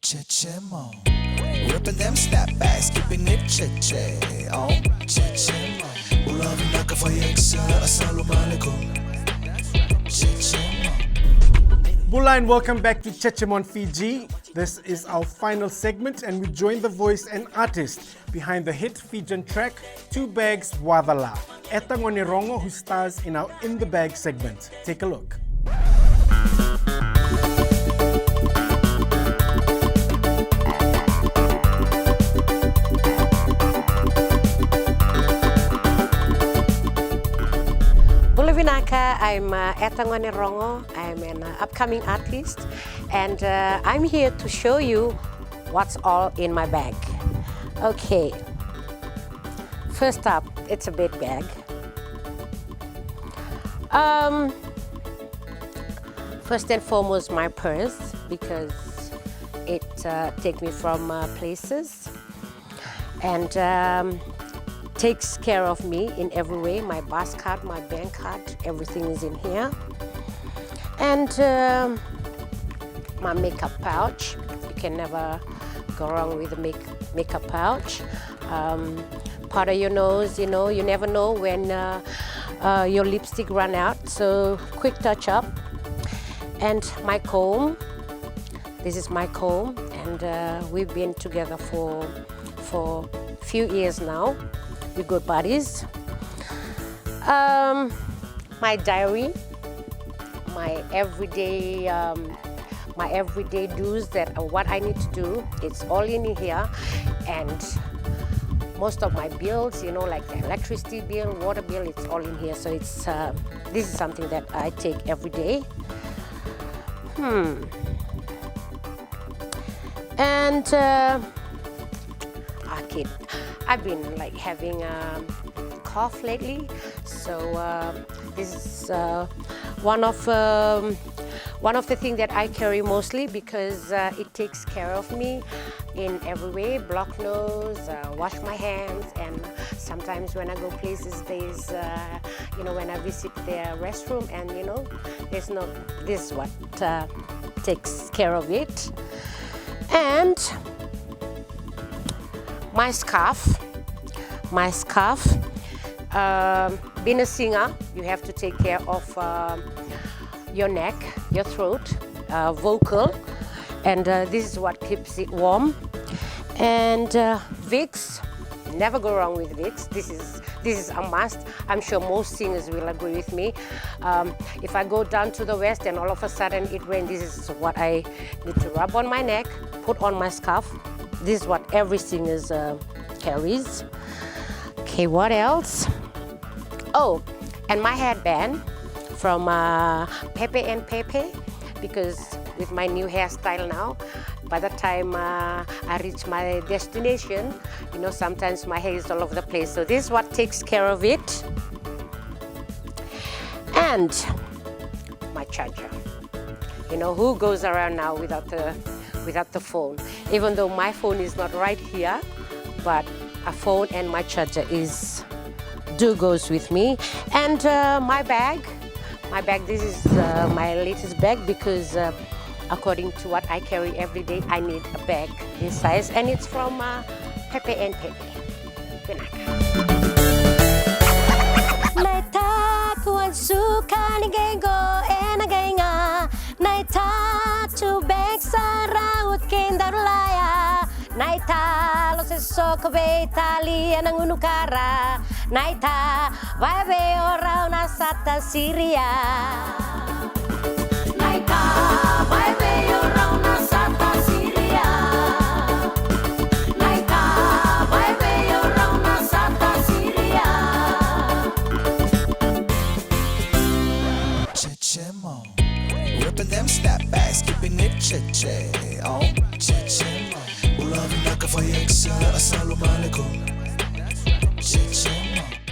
Jejemon, ripping them snapbacks, keeping it che-che. Oh, Jejemon, ulavin na kafayeksa, assalamualaikum. Jejemon. Bula and welcome back to Jejemon Fiji. This is our final segment and we join the voice and artist behind the hit Fijian track, Two Bags Wacala, Etta Gonerogo, who stars in our In the Bag segment. Take a look. I'm Etta Gonerogo. I'm an upcoming artist and I'm here to show you what's all in my bag. Okay, first up, it's a big bag. First and foremost, my purse, because it takes me from places and takes care of me in every way. My bus card, my bank card, everything is in here. And my makeup pouch. You can never go wrong with a makeup pouch. Part of your nose, you never know when your lipstick run out, so quick touch up. And my comb. This is my comb, and we've been together for a few years now. We're good buddies. My diary, my everyday do's, that what I need to do, it's all in here. And most of my bills, like the electricity bill, water bill, it's all in here. So it's this is something that I take every day. And I've been like having a cough lately, so this is one of the things that I carry mostly because it takes care of me in every way. Block nose, wash my hands, and sometimes when I go places, there's when I visit their restroom, and there's no. This is what takes care of it, and my scarf. Being a singer, you have to take care of your neck, your throat, vocal, and this is what keeps it warm. And Vicks, never go wrong with Vicks. This is a must. I'm sure most singers will agree with me. If I go down to the west and all of a sudden it rains, this is what I need to rub on my neck, put on my scarf. This is what every singer carries. Okay, what else? Oh, and my headband from Pepe and Pepe, because with my new hairstyle now, by the time I reach my destination, sometimes my hair is all over the place. So this is what takes care of it. And my charger. Who goes around now without the phone? Even though my phone is not right here, but a phone and my charger goes with me. And my bag, this is my latest bag because according to what I carry every day, I need a bag this size, and it's from Pepe and Pepe. Two bags Naita, lo stesso come Italia nang unukara. Naita, vai be ora una sata Siria. Naita, vai be ora una sata Siria. Naita, vai be ora una sata Siria. Jejemon, ripping them snapbacks, keeping it che-che. Oh, Jejemon. Ulavin na kafayeksa, assalamualaikum. Jejemon.